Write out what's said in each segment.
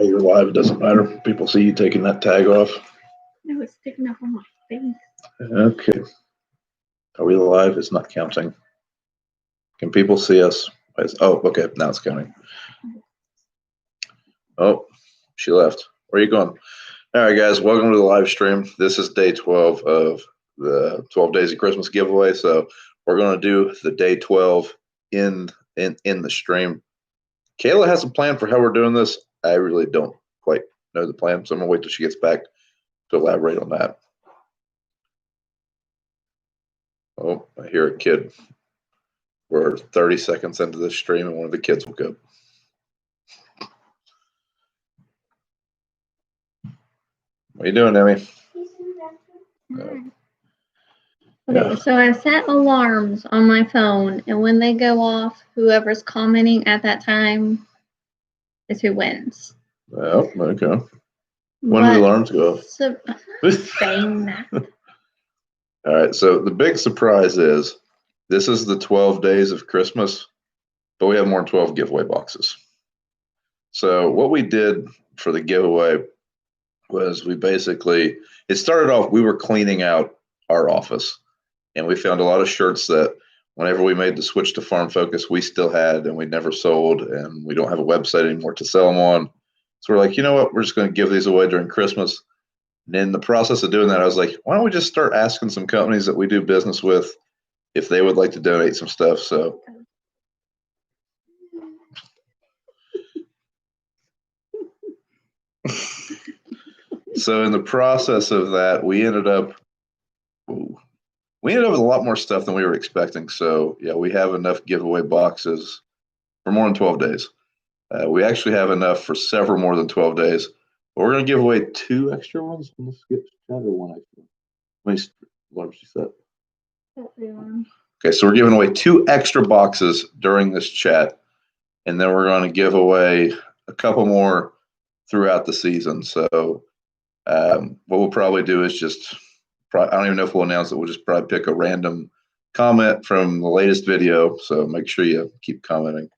You're live. It doesn't matter. People see you taking that tag off. No, it's sticking up on my face. Okay. Are we live? It's not counting. Can people see us? Oh, okay. Now it's counting. Oh, she left. Where are you going? All right, guys. Welcome to the live stream. This is day 12 of the 12 Days of Christmas giveaway. So we're going to do the day 12 in the stream. Kayla has a plan for how we're doing this. I really don't quite know the plan, so I'm going to wait till she gets back to elaborate on that. Oh, I hear a kid. We're 30 seconds into this stream, and one of the kids woke up. What are you doing, Emmy? Okay, so I set alarms on my phone, and when they go off, whoever's commenting at that time is who wins. Oh, okay. When do the alarms go off? Saying that. All right, so the big surprise is this is the 12 days of Christmas, but we have more than 12 giveaway boxes. So what we did for the giveaway was it started off, we were cleaning out our office, and we found a lot of shirts that whenever we made the switch to Farm Focus, we still had and we never sold, and we don't have a website anymore to sell them on. So we're like, you know what, we're just going to give these away during Christmas. And in the process of doing that, I was like, why don't we just start asking some companies that we do business with if they would like to donate some stuff. So in the process of that, we ended up with a lot more stuff than we were expecting. So yeah, we have enough giveaway boxes for more than 12 days. We actually have enough for several more than 12 days. But we're going to give away 2 extra ones. Let's skip chat or 1 extra. How many alarms you set? Okay, so we're giving away 2 extra boxes during this chat, and then we're going to give away a couple more throughout the season. So what we'll probably do is I don't even know if we'll announce it. We'll just probably pick a random comment from the latest video. So make sure you keep commenting.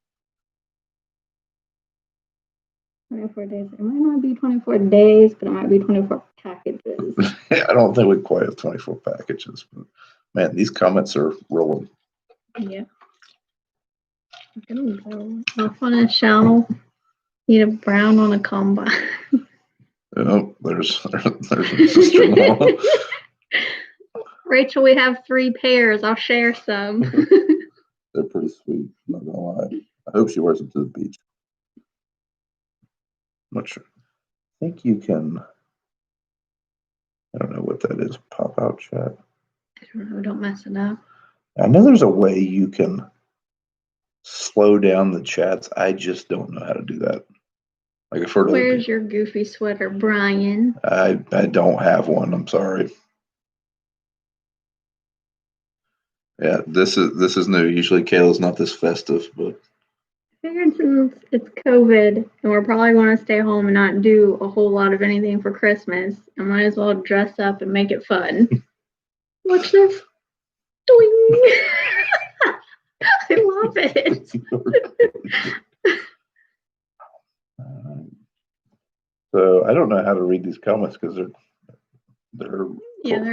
24 days. It might not be 24 days, but it might be 24 packages. I don't think we quite have 24 packages, but man, these comments are rolling. Yeah. I'm gonna go off on a shelf, eat a brown on a combine. Oh, there's a sister-in-law. Rachel, we have 3 pairs. I'll share some. They're pretty sweet, I'm not gonna lie. I hope she wears them to the beach. I'm not sure. I think you can, I don't know what that is, pop out chat. I don't know, don't mess it up. I know there's a way you can slow down the chats. I just don't know how to do that. Like I've heard Where's your goofy sweater, Brian? I don't have one. I'm sorry. Yeah, this is new. Usually Kayla's not this festive, but I figured since it's COVID and we're probably going to stay home and not do a whole lot of anything for Christmas, I might as well dress up and make it fun. Watch this. Doing. I love it. So I don't know how to read these comments because they're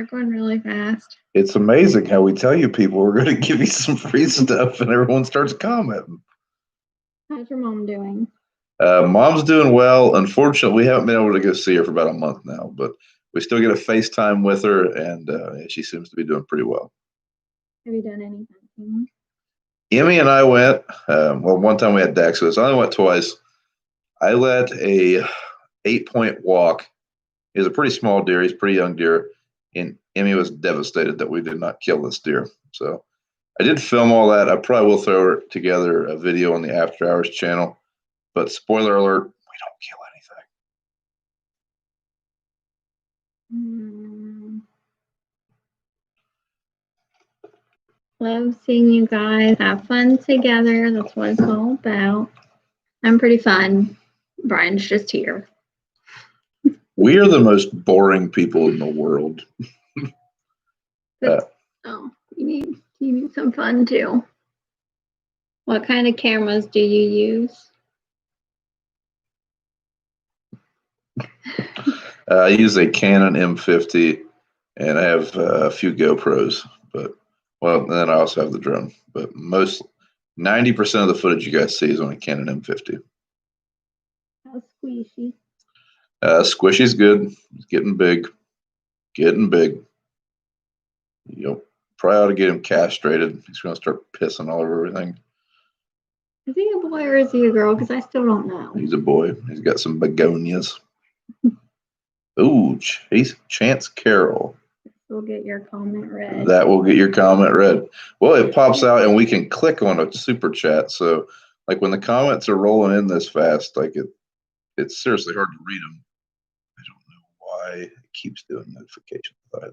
going really fast. It's amazing how we tell you people we're going to give you some free stuff and everyone starts commenting. How's your mom doing? Mom's doing well. Unfortunately, we haven't been able to go see her for about a month now, but we still get a FaceTime with her, and she seems to be doing pretty well. Have you done anything? Emmy and I went. One time we had Dax with us. I only went twice. I let a 8-point walk. He's a pretty small deer. He's a pretty young deer, and Emmy was devastated that we did not kill this deer. So I did film all that. I probably will throw together a video on the After Hours channel. But spoiler alert, we don't kill anything. Love seeing you guys have fun together. That's what it's all about. I'm pretty fun. Brian's just here. We are the most boring people in the world. You need some fun too. What kind of cameras do you use? I use a Canon M50, and I have a few GoPros. But and then I also have the drone. But 90% of the footage you guys see is on a Canon M50. How squishy. Squishy's good. It's getting big. Getting big. Yep. Probably ought to get him castrated. He's going to start pissing all over everything. Is he a boy or is he a girl? Because I still don't know. He's a boy. He's got some begonias. Ooh, Chance Carroll. We'll get your comment read. That will get your comment read. Well, it pops out and we can click on a super chat. So, like when the comments are rolling in this fast, like it's seriously hard to read them. I don't know why it keeps doing notifications. But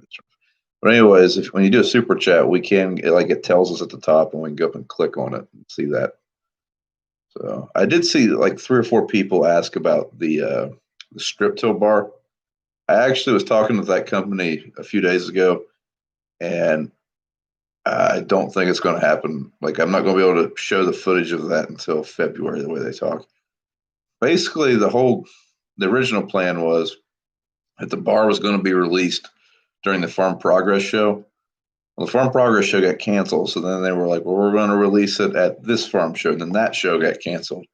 anyways, when you do a super chat, we can it tells us at the top, and we can go up and click on it and see that. So I did see like 3 or 4 people ask about the strip till bar. I actually was talking with that company a few days ago, and I don't think it's going to happen. Like, I'm not going to be able to show the footage of that until February, the way they talk. Basically, the original plan was that the bar was going to be released during the Farm Progress show. Well, the Farm Progress show got canceled, so then they were like, well, we're going to release it at this farm show. And then that show got canceled.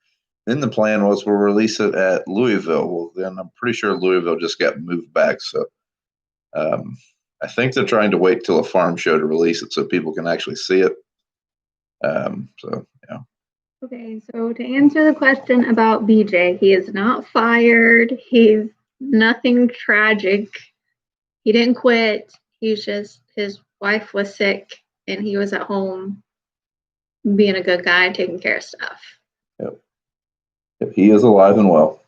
Then the plan was we'll release it at Louisville. Well, then I'm pretty sure Louisville just got moved back. So I think they're trying to wait till a farm show to release it so people can actually see it. So, yeah. Okay, so to answer the question about BJ, he is not fired. He's nothing tragic. He didn't quit. He's just, his wife was sick and he was at home being a good guy, taking care of stuff. Yep. He is alive and well.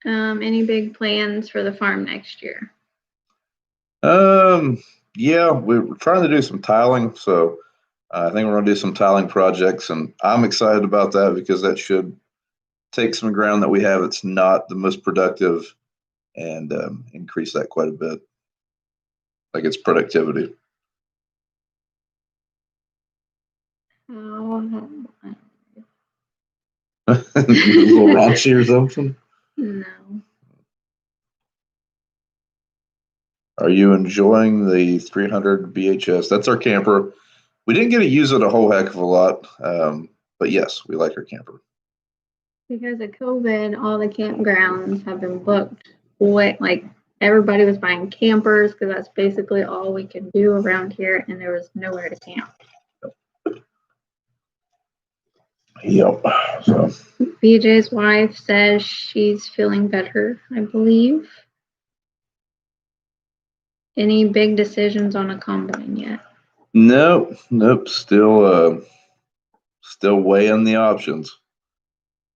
Any big plans for the farm next year? Yeah, we're trying to do some tiling. So I think we're going to do some tiling projects, and I'm excited about that because that should take some ground that we have. It's not the most productive and increase that quite a bit. Like its productivity. Oh, A little raunchy or something? no. Are you enjoying the 300 BHS? That's our camper. We didn't get to use it a whole heck of a lot, but yes, we like our camper. Because of COVID, all the campgrounds have been booked. Like everybody was buying campers because that's basically all we can do around here, and there was nowhere to camp. Yep. So BJ's wife says she's feeling better, I believe. Any big decisions on a combine yet? nope. Still weighing the options.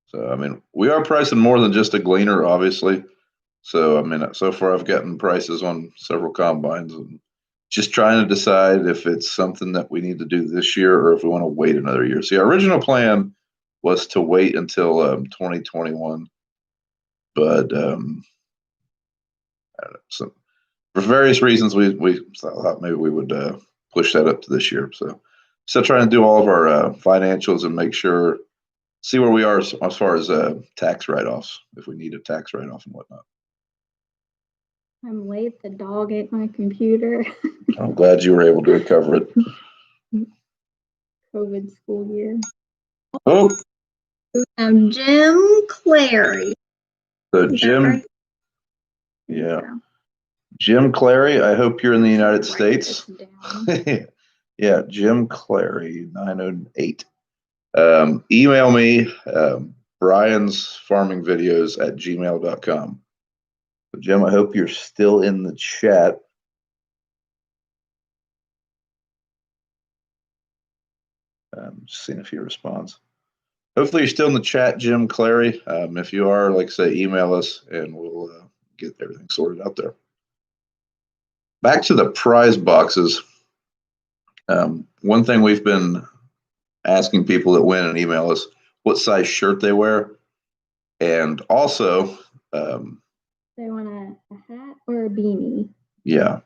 So I mean, we are pricing more than just a gleaner, obviously. So I mean, so far I've gotten prices on several combines, and just trying to decide if it's something that we need to do this year or if we want to wait another year. See, our original plan was to wait until 2021, but so for various reasons, we thought maybe we would push that up to this year. So still trying to do all of our financials and see where we are as far as tax write-offs, if we need a tax write-off and whatnot. I'm late. The dog ate my computer. I'm glad you were able to recover it. COVID school year. Oh, Jim Clary. so Jim, yeah. Jim Clary, I hope you're in the United States. Yeah, Jim Clary, 908. Email me, Brian's farming videos at gmail.com. So Jim, I hope you're still in the chat. Just seeing if he responds. Hopefully you're still in the chat, Jim Clary. If you are, like I say, email us and we'll get everything sorted out there. Back to the prize boxes. One thing we've been asking people that win and email us what size shirt they wear. And also, they want a hat or a beanie. Yeah.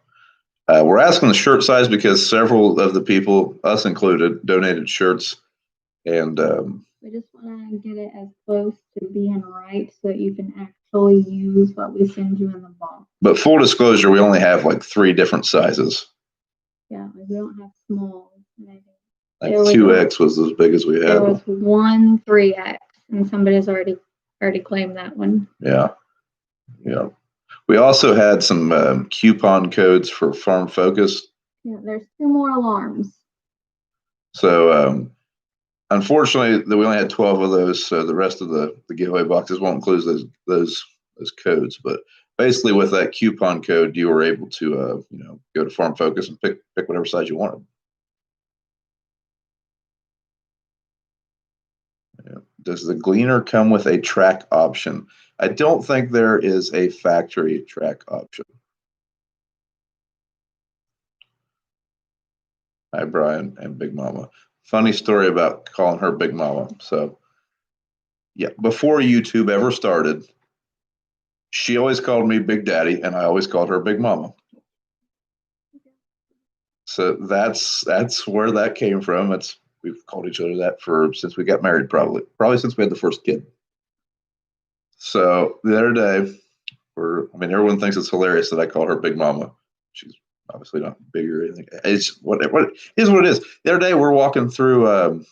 We're asking the shirt size because several of the people, us included, donated shirts. And we just want to get it as close to being right so that you can actually use what we send you in the box. But full disclosure, we only have like 3 different sizes. Yeah, like we don't have small. Like 2X was as big as we had. There was one 3X, and somebody's already claimed that one. Yeah. We also had some coupon codes for Farm Focus. Yeah, there's 2 more alarms. So unfortunately, we only had 12 of those. So the rest of the giveaway boxes won't include those codes. But basically, with that coupon code, you were able to go to Farm Focus and pick whatever size you wanted. Yeah. Does the Gleaner come with a track option? I don't think there is a factory track option. Hi, Brian and Big Mama. Funny story about calling her Big Mama. So, yeah, before YouTube ever started, she always called me Big Daddy, and I always called her Big Mama. So that's where that came from. We've called each other that since we got married, probably since we had the first kid. So the other day, everyone thinks it's hilarious that I call her Big Mama. She's obviously not big or anything. It's what it is. What it is. The other day we're walking through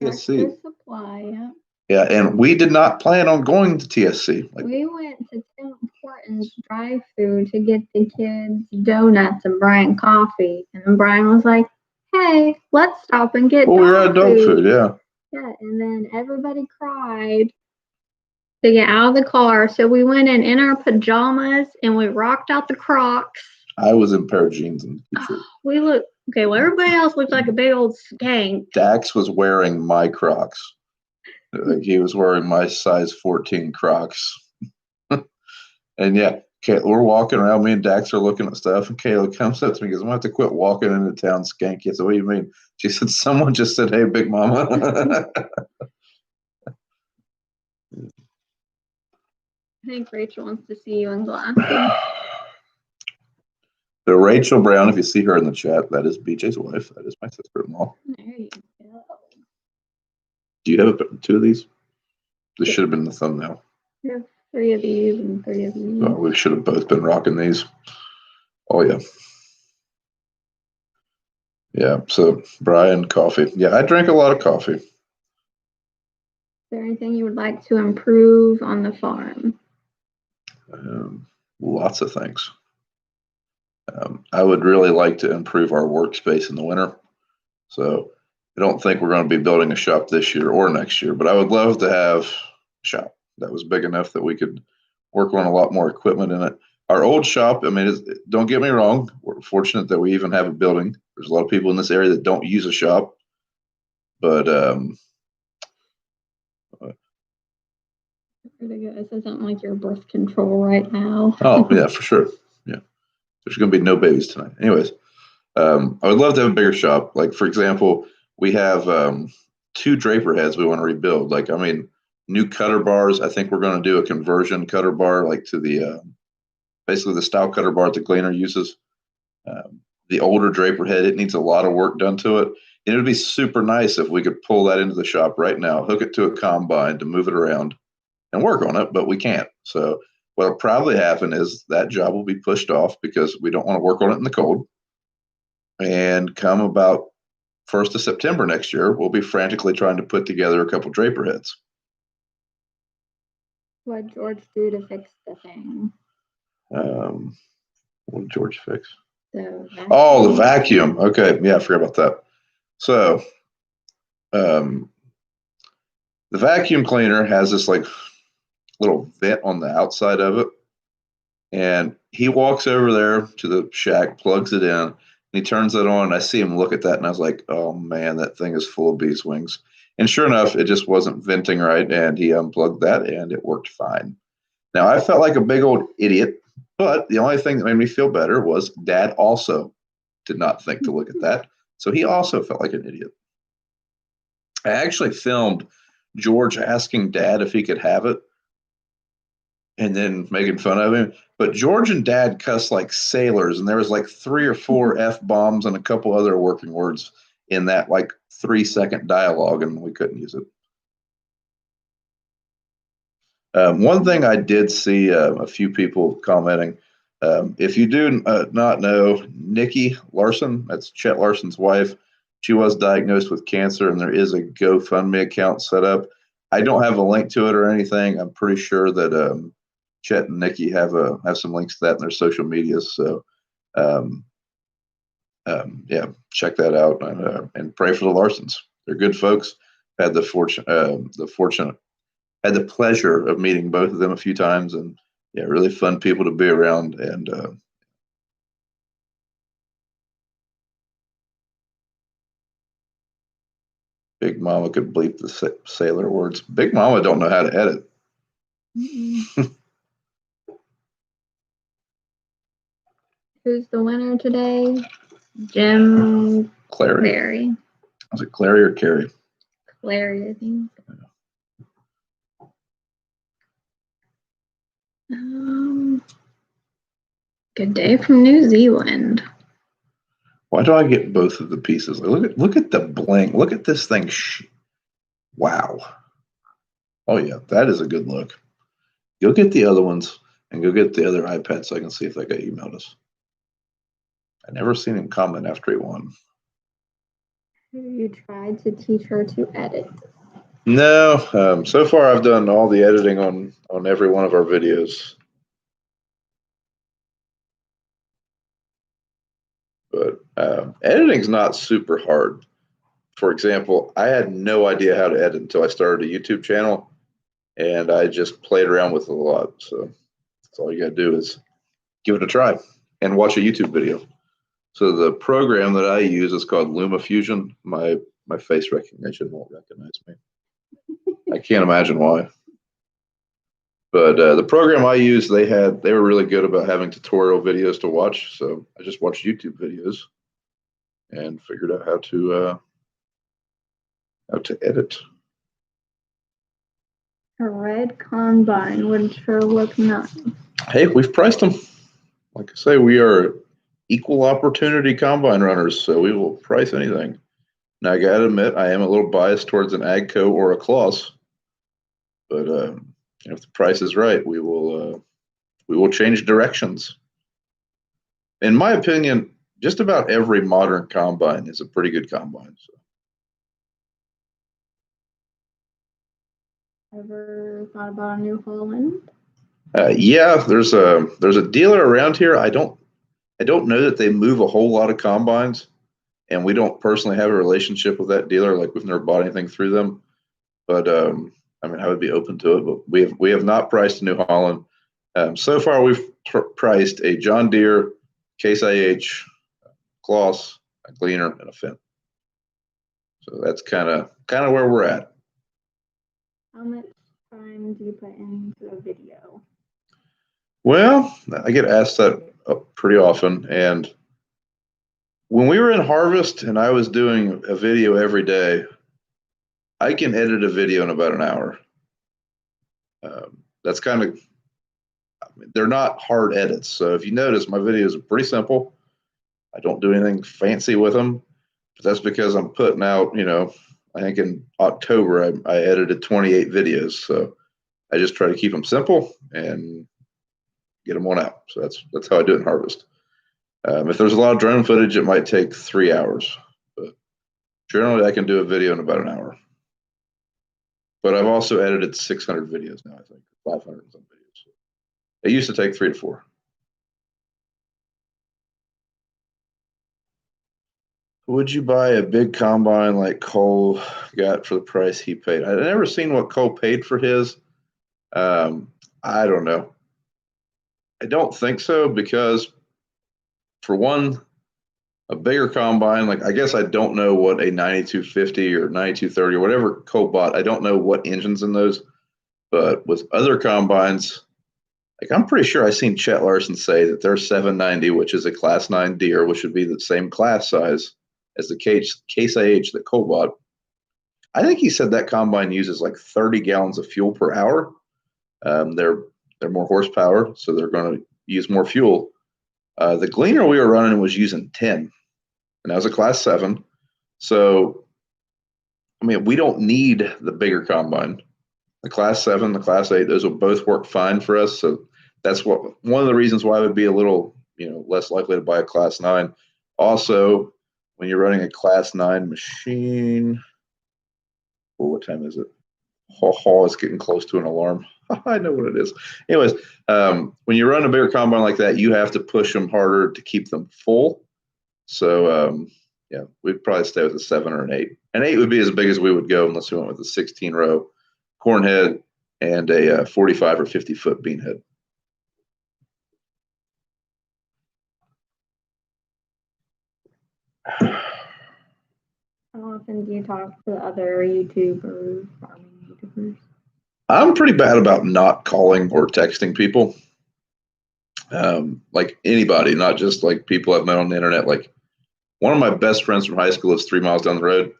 TSC. Supply, yeah. Yeah, and we did not plan on going to TSC. We went to Tim Hortons drive-through to get the kids donuts and Brian coffee, and then Brian was like, "Hey, let's stop and get." We were at dog food, yeah. Yeah, and then everybody cried to get out of the car, so we went in our pajamas and we rocked out the Crocs. I was in a pair of jeans and t-shirt. We look okay. Well, everybody else looked like a big old skank. Dax was wearing my Crocs. Like he was wearing my size 14 Crocs. And yeah, we're walking around. Me and Dax are looking at stuff, and Kayla comes up to me and goes, "I'm going to have to quit walking into town skanky." I said, "What do you mean?" She said, "Someone just said, 'Hey, Big Mama.'" I think Rachel wants to see you in glasses. So Rachel Brown, if you see her in the chat, that is BJ's wife. That is my sister-in-law. There you go. Do you have 2 of these? This should have been the thumbnail. Yeah, 3 of these and 3 of these. Oh, we should have both been rocking these. Oh, yeah. Yeah, so Brian, coffee. Yeah, I drink a lot of coffee. Is there anything you would like to improve on the farm? Lots of things. I would really like to improve our workspace in the winter. So I don't think we're going to be building a shop this year or next year, but I would love to have a shop that was big enough that we could work on a lot more equipment in it. Our old shop, don't get me wrong, we're fortunate that we even have a building. There's a lot of people in this area that don't use a shop, but This isn't like your birth control right now. Oh yeah, for sure. Yeah, there's going to be no babies tonight. Anyways, I would love to have a bigger shop. Like for example, we have 2 draper heads we want to rebuild. New cutter bars. I think we're going to do a conversion cutter bar, like to the basically the style cutter bar that Gleaner uses. The older draper head, it needs a lot of work done to it. And it would be super nice if we could pull that into the shop right now, hook it to a combine to move it around and work on it, but we can't. So what'll probably happen is that job will be pushed off because we don't want to work on it in the cold. And come about 1st of September next year, we'll be frantically trying to put together a couple draper heads. What did George do to fix the thing? What did George fix? The vacuum. Okay, yeah, I forgot about that. So, the vacuum cleaner has this like little vent on the outside of it, and he walks over there to the shack, plugs it in, and he turns it on. And I see him look at that, and I was like, "Oh man, that thing is full of bees wings." And sure enough, it just wasn't venting right, and he unplugged that, and it worked fine. Now I felt like a big old idiot, but the only thing that made me feel better was Dad also did not think to look at that, so he also felt like an idiot. I actually filmed George asking Dad if he could have it and then making fun of him. But George and Dad cuss like sailors, and there was like 3 or 4 F-bombs and a couple other working words in that like 3-second dialogue, and we couldn't use it. One thing I did see a few people commenting. If you do not know Nikki Larson, that's Chet Larson's wife, she was diagnosed with cancer, and there is a GoFundMe account set up. I don't have a link to it or anything. I'm pretty sure that Chet and Nikki have some links to that in their social medias. So, um, yeah, check that out and pray for the Larsons. They're good folks. Had had the pleasure of meeting both of them a few times, and yeah, really fun people to be around. And Big Mama could bleep the sailor words. Big Mama don't know how to edit. Who's the winner today? Jim Clary. Was it Clary or Carey? Clary, I think. Good day from New Zealand. Why do I get both of the pieces? Look at the bling. Look at this thing. Wow. Oh yeah, that is a good look. Go get the other ones and go get the other iPad so I can see if that guy emailed us. I never seen him comment after he won. You tried to teach her to edit. No, so far I've done all the editing on every one of our videos. But editing's not super hard. For example, I had no idea how to edit until I started a YouTube channel, and I just played around with it a lot. So that's all you got to do is give it a try and watch a YouTube video. So the program that I use is called LumaFusion. My face recognition won't recognize me. I can't imagine why. But the program I use, they were really good about having tutorial videos to watch. So I just watched YouTube videos and figured out how to edit. A red combine would sure look nice. Hey, we've priced them. Like I say, we are equal opportunity combine runners, so we will price anything. Now, I got to admit, I am a little biased towards an Agco or a Kloss, but if the price is right, we will change directions. In my opinion, just about every modern combine is a pretty good combine. So. Ever thought about a New Holland? Yeah, there's a dealer around here. I don't know that they move a whole lot of combines, and we don't personally have a relationship with that dealer. Like we've never bought anything through them, but I mean, I would be open to it. But we have not priced a New Holland. So far, we've priced a John Deere, Case IH, Kloss, a Gleaner, and a Finn. So that's kind of where we're at. How much time do you put into a video? Well, I get asked that pretty often, and when we were in harvest and I was doing a video every day, I can edit a video in about an hour. That's kind of, I mean, they're not hard edits. So if you notice, my videos are pretty simple. I don't do anything fancy with them, but that's because I'm putting out, I think in October, I edited 28 videos. So I just try to keep them simple and get them on out. So that's how I do it in harvest. If there's a lot of drone footage, it might take 3 hours, but generally I can do a video in about an hour. But I've also edited 600 videos now, I think, 500 and some videos. It used to take 3 to 4. Would you buy a big combine like Cole got for the price he paid? I've never seen what Cole paid for his. I don't know. I don't think so because, for one, a bigger combine, like I guess I don't know what a 9250 or 9230 or whatever Cole bought. I don't know what engine's in those, but with other combines, like I'm pretty sure I seen Chet Larson say that their 790, which is a Class 9 Deere, which would be the same class size as the Case IH that Cole bought. I think he said that combine uses like 30 gallons of fuel per hour. They're more horsepower, so they're going to use more fuel. The Gleaner we were running was using 10, and that was a Class 7. So, I mean, we don't need the bigger combine. The Class 7, the Class 8, those will both work fine for us. So that's one of the reasons why I would be a little, less likely to buy a Class 9. Also, when you're running a Class 9 machine, what time is it? It's getting close to an alarm. I know what it is. Anyways, when you run a bigger combine like that, you have to push them harder to keep them full. So, yeah, we'd probably stay with a 7 or an 8. An 8 would be as big as we would go unless we went with a 16-row corn head and a 45 or 50-foot bean head. How often do you talk to other YouTubers, farming YouTubers? I'm pretty bad about not calling or texting people. Like anybody, not just like people I've met on the internet. Like one of my best friends from high school is 3 miles down the road.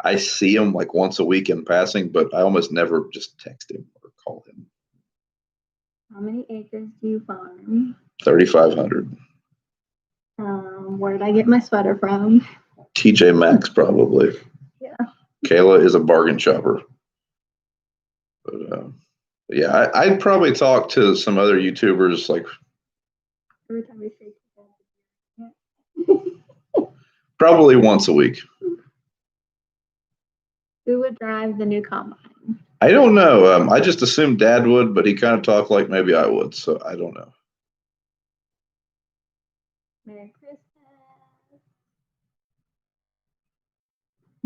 I see him like once a week in passing, but I almost never just text him or call him. How many acres do you farm? 3,500. Where did I get my sweater from? TJ Maxx, probably. Yeah. Kayla is a bargain shopper. But yeah, I'd probably talk to some other YouTubers like Every time we say probably once a week. who would drive the new combine? I don't know. I just assumed Dad would, but he kind of talked like maybe I would, so I don't know. Merry Christmas.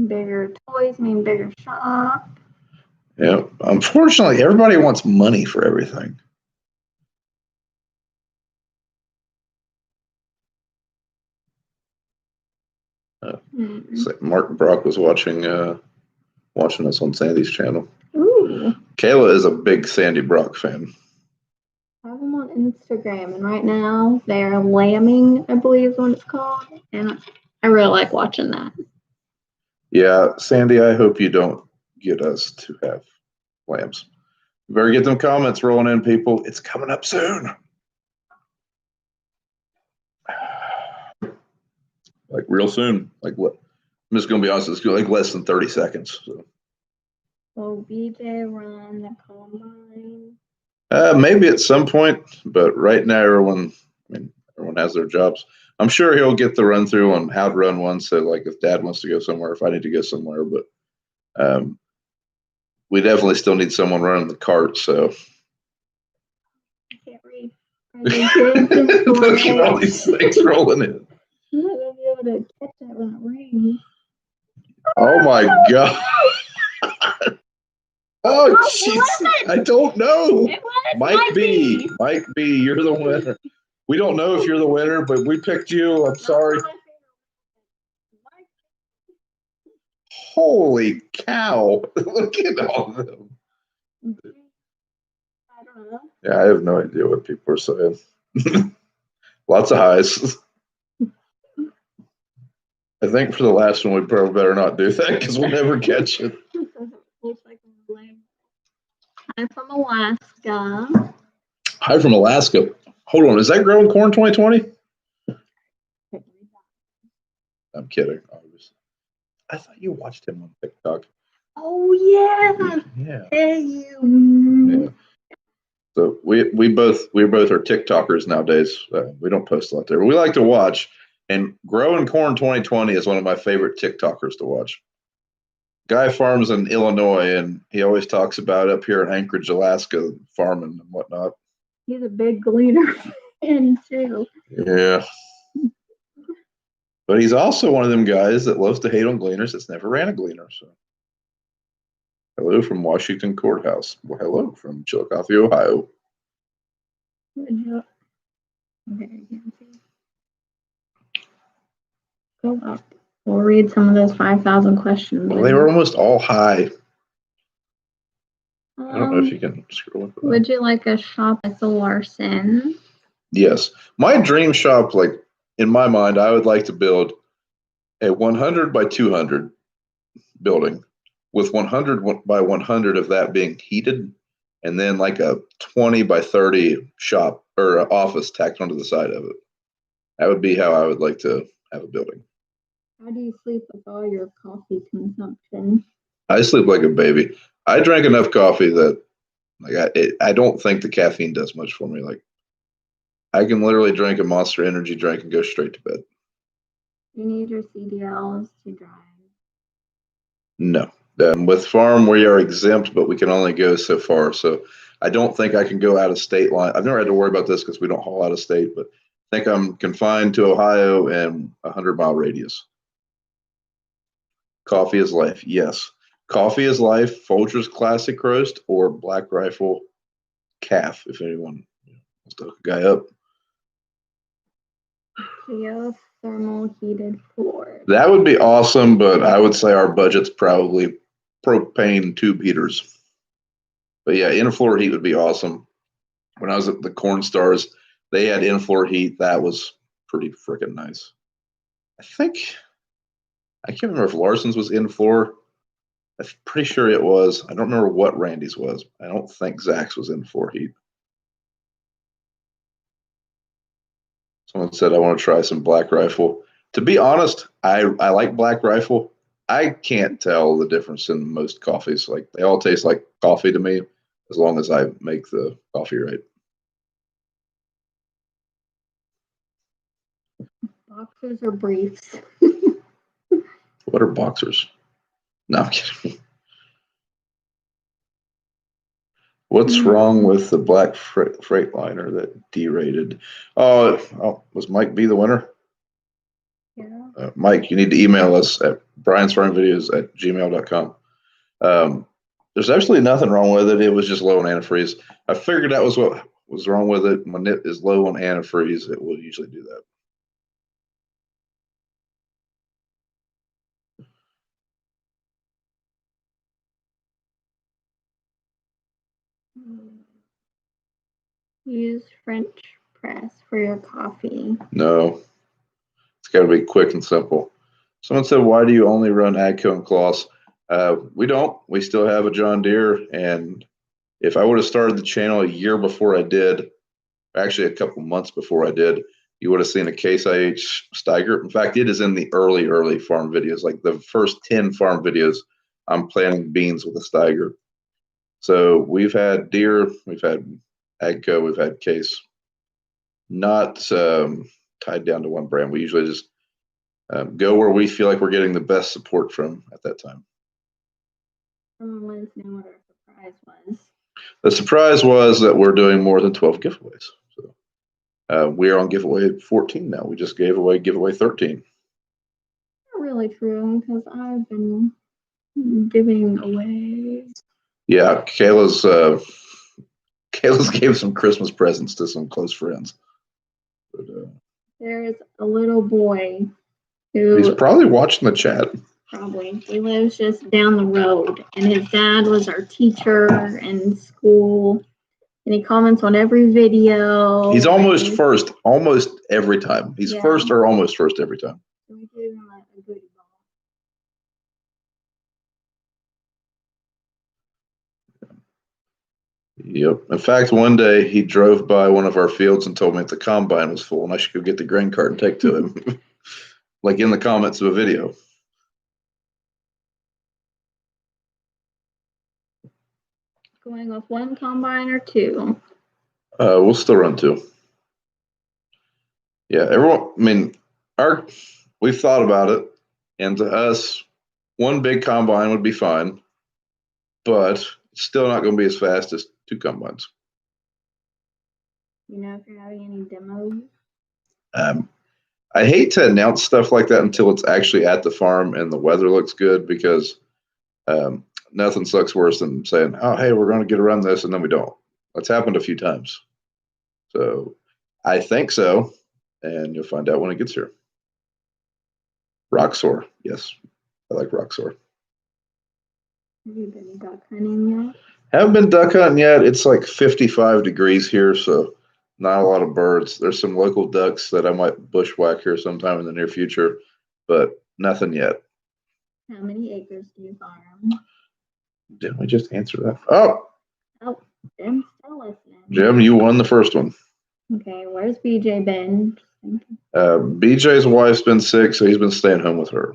Bigger toys mean bigger shop. Yeah. Unfortunately, everybody wants money for everything. So Mark Brock was watching us on Sandy's channel. Ooh. Kayla is a big Sandy Brock fan. I have them on Instagram, and right now they're lambing, I believe is what it's called, and I really like watching that. Yeah, Sandy, I hope you don't get us to have lambs. You better get them comments rolling in, people. It's coming up soon. Like real soon. Like what? I'm just gonna be honest, it's like less than 30 seconds. So. Will BJ run the combine? Maybe at some point, but right now everyone has their jobs. I'm sure he'll get the run through on how to run one. So like if Dad wants to go somewhere, if I need to go somewhere, but we definitely still need someone running the cart. So I can't read. Look at all these things rolling in. I'm not gonna be able to catch that when it rains. Oh my God. Oh, jeez. I don't know. Might be. You're the winner. We don't know if you're the winner, but we picked you. I'm sorry. Holy cow. Look at all of them. I don't know. Yeah, I have no idea what people are saying. Lots of highs. I think for the last one, we probably better not do that because we'll never catch it. Looks like I'm from Alaska. Hi from Alaska. Hold on. Is that growing corn 2020? I'm kidding, obviously. I thought you watched him on TikTok. Oh, yeah. Yeah. Hey, you. Yeah. So we both are TikTokers nowadays. We don't post a lot there. We like to watch. And Growing Corn 2020 is one of my favorite TikTokers to watch. Guy farms in Illinois, and he always talks about up here in Anchorage, Alaska, farming and whatnot. He's a big gleaner fan, too. Yeah. But he's also one of them guys that loves to hate on gleaners that's never ran a gleaner. So, hello from Washington Courthouse. Well, hello from Chillicothe, Ohio. Okay, I can't see. Go up. We'll read some of those 5,000 questions. Well, they were almost all high. I don't know if you can scroll up. Would you like a shop at the Larson? Yes. My dream shop, like in my mind, I would like to build a 100 by 200 building with 100 by 100 of that being heated, and then like a 20 by 30 shop or office tacked onto the side of it. That would be how I would like to have a building. How do you sleep with all your coffee consumption? I sleep like a baby. I drank enough coffee that I don't think the caffeine does much for me. Like I can literally drink a Monster Energy drink and go straight to bed. You need your CDLs to drive. No. With farm, we are exempt, but we can only go so far. So I don't think I can go out of state line. I've never had to worry about this because we don't haul out of state, but I think I'm confined to Ohio and a 100-mile radius. Coffee is life. Yes. Coffee is life, Folgers Classic Roast, or Black Rifle Calf, if anyone wants to hook a guy up. Geothermal heated floor. That would be awesome, but I would say our budget's probably propane tube heaters. But yeah, in-floor heat would be awesome. When I was at the Corn Stars, they had in-floor heat. That was pretty freaking nice. I can't remember if Larson's was in-floor. I'm pretty sure it was. I don't remember what Randy's was. I don't think Zach's was in-floor heat. Someone said, I want to try some Black Rifle. To be honest, I like Black Rifle. I can't tell the difference in most coffees. Like they all taste like coffee to me as long as I make the coffee right. Boxers or briefs? What are boxers? No, I'm kidding. What's wrong with the black Freightliner that derated? Oh, was Mike B the winner? Yeah. Mike, you need to email us at briansfarmvideos@gmail.com. There's absolutely nothing wrong with it. It was just low on antifreeze. I figured that was what was wrong with it. When it is low on antifreeze, it will usually do that. Use French press for your coffee. No, it's got to be quick and simple. Someone said, why do you only run Agco and Kloss? We don't. We still have a John Deere. And if I would have started the channel a year before I did, actually a couple months before I did, you would have seen a Case IH Steiger. In fact, it is in the early farm videos, like the first 10 farm videos. I'm planting beans with a Steiger. So we've had Deere, we've had Agco, we've had Case. Not tied down to one brand. We usually just go where we feel like we're getting the best support from at that time. Someone wants to know what our surprise was. The surprise was that we're doing more than 12 giveaways. So we're on giveaway 14 now. We just gave away giveaway 13. Not really true, because I've been giving away. Yeah, Kayla's gave some Christmas presents to some close friends. But, there's a little boy who he's probably watching the chat. Probably. He lives just down the road, and his dad was our teacher in school, and he comments on every video. He's almost first, almost every time. He's first or almost first every time. So we gave him a goodie ball. Yep. In fact, one day he drove by one of our fields and told me that the combine was full and I should go get the grain cart and take to him. Like in the comments of a video. Going with one combine or two? We'll still run two. Yeah, everyone, I mean, we've thought about it, and to us, one big combine would be fine, but it's still not going to be as fast as two combines. You know if you're having any demos? I hate to announce stuff like that until it's actually at the farm and the weather looks good, because nothing sucks worse than saying, oh, hey, we're going to get around this, and then we don't. That's happened a few times. So I think so, and you'll find out when it gets here. Roxor, yes. I like Roxor. Have you been duck hunting yet? Haven't been duck hunting yet. It's like 55 degrees here, so not a lot of birds. There's some local ducks that I might bushwhack here sometime in the near future, but nothing yet. How many acres do you farm? Didn't we just answer that? Oh, Jim's still listening. Jim, you won the first one. Okay, where's BJ been? BJ's wife's been sick, so he's been staying home with her.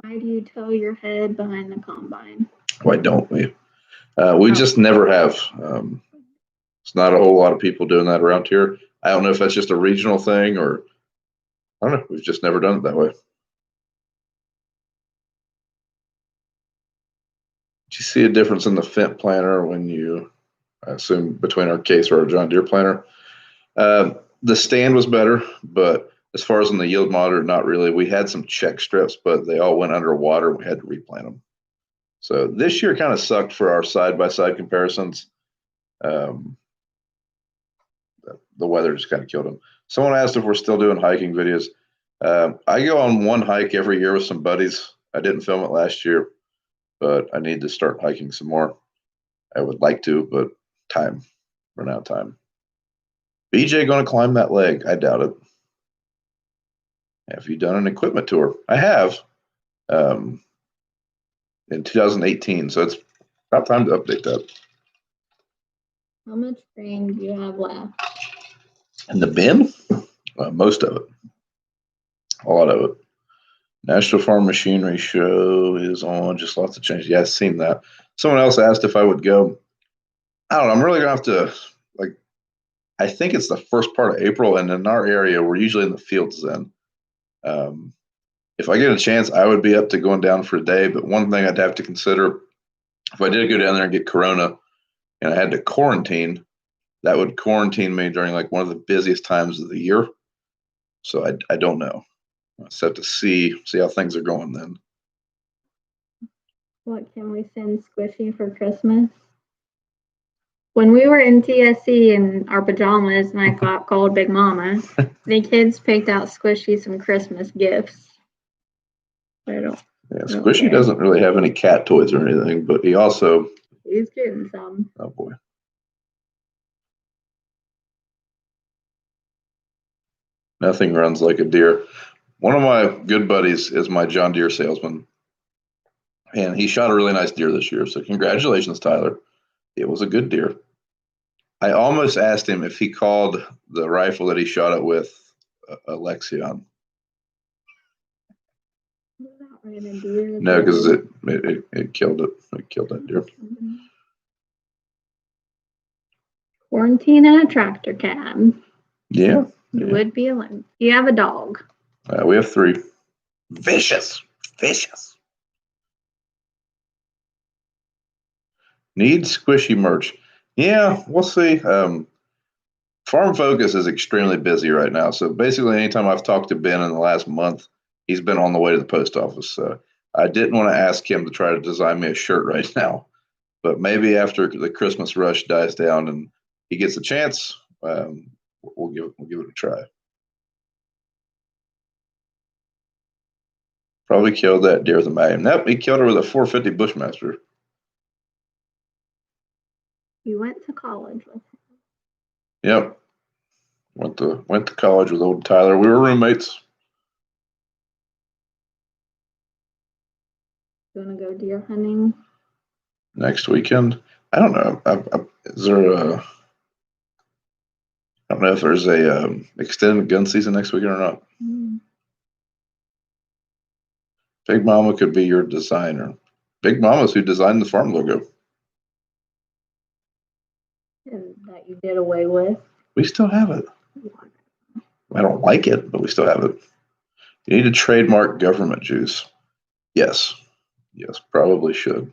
Why do you tow your head behind the combine? Why don't we? We just never have. It's not a whole lot of people doing that around here. I don't know if that's just a regional thing or I don't know. We've just never done it that way. Do you see a difference in the Fendt planter when you, I assume, between our case or our John Deere planter? The stand was better, but as far as in the yield monitor, not really. We had some check strips, but they all went underwater and we had to replant them. So this year kind of sucked for our side-by-side comparisons. The weather just kind of killed them. Someone asked if we're still doing hiking videos. I go on one hike every year with some buddies. I didn't film it last year, but I need to start hiking some more. I would like to, but run out of time. BJ going to climb that leg? I doubt it. Have you done an equipment tour? I have in 2018, so it's about time to update that. How much grain do you have left? In the bin? Most of it. A lot of it. National Farm Machinery Show is on. Just lots of change. Yeah, I've seen that. Someone else asked if I would go. I don't know. I'm really going to have to, I think it's the first part of April, and in our area, we're usually in the fields then. If I get a chance, I would be up to going down for a day. But one thing I'd have to consider, if I did go down there and get corona and I had to quarantine, that would quarantine me during one of the busiest times of the year. So I don't know. I just have to see how things are going then. What can we send Squishy for Christmas? When we were in TSC in our pajamas and I got called Big Mama, the kids picked out Squishy some Christmas gifts. Squishy doesn't really have any cat toys or anything, but he's getting some. Oh boy. Nothing runs like a deer. One of my good buddies is my John Deere salesman, and he shot a really nice deer this year. So congratulations, Tyler. It was a good deer. I almost asked him if he called the rifle that he shot it with a Lexion. No, because it killed it. It killed that deer. Quarantine and a tractor cab. Yeah. It would be you have a dog. We have 3. Vicious. Need Squishy merch. Yeah, we'll see. Farm Focus is extremely busy right now. So basically, anytime I've talked to Ben in the last month, he's been on the way to the post office. So I didn't want to ask him to try to design me a shirt right now. But maybe after the Christmas rush dies down and he gets a chance, we'll give it a try. Probably killed that deer with a Magnum. Nope, he killed her with a 450 Bushmaster. You went to college with him. Yep. Went to college with old Tyler. We were roommates. You want to go deer hunting next weekend? I don't know. Is there a? I don't know if there's a extended gun season next weekend or not. Big Mama could be your designer. Big Mama's who designed the farm logo. And that you did away with. We still have it. I don't like it, but we still have it. You need to trademark government juice. Yes, probably should.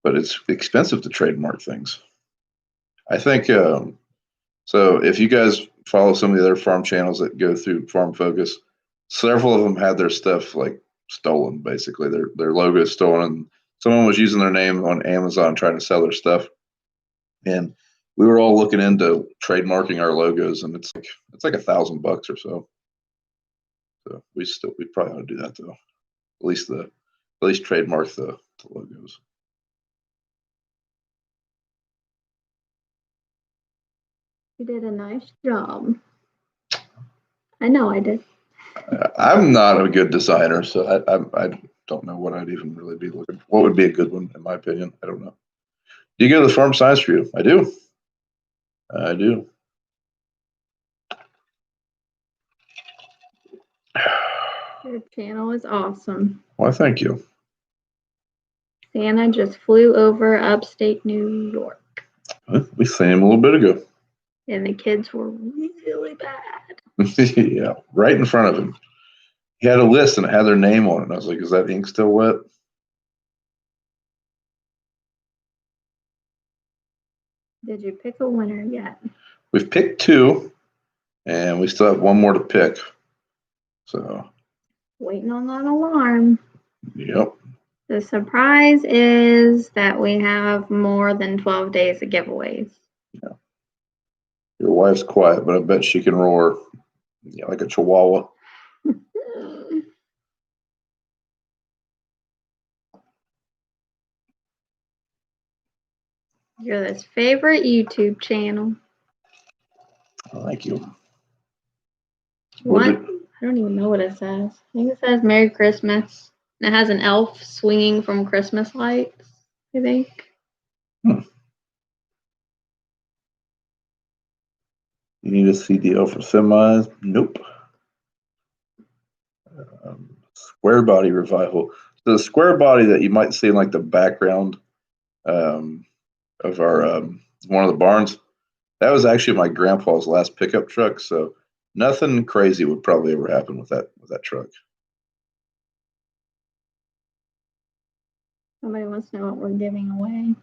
But it's expensive to trademark things. I think so. If you guys follow some of the other farm channels that go through Farm Focus, several of them had their stuff stolen. Basically, their logo is stolen. Someone was using their name on Amazon trying to sell their stuff, and we were all looking into trademarking our logos, and it's like $1,000 or so. So we probably ought to do that though. At least trademark the logos. You did a nice job. I know I did. I'm not a good designer, so I don't know what I'd even really be looking for. What would be a good one, in my opinion? I don't know. Do you go to the Farm Science Review? I do. Your channel is awesome. Why, thank you. Santa just flew over upstate New York. We seen him a little bit ago. And the kids were really bad. Yeah, right in front of him. He had a list and it had their name on it. And I was like, is that ink still wet? Did you pick a winner yet? We've picked 2, and we still have 1 more to pick. So, waiting on that alarm. Yep. The surprise is that we have more than 12 days of giveaways. Yeah. Your wife's quiet, but I bet she can roar like a chihuahua. You're this favorite YouTube channel. Thank you. What? I don't even know what it says. I think it says Merry Christmas. It has an elf swinging from Christmas lights, I think. You need a CDL for semis? Nope. Square body revival. So the square body that you might see in like the background of our one of the barns, that was actually my grandpa's last pickup truck. So nothing crazy would probably ever happen with that truck. Somebody wants to know what we're giving away.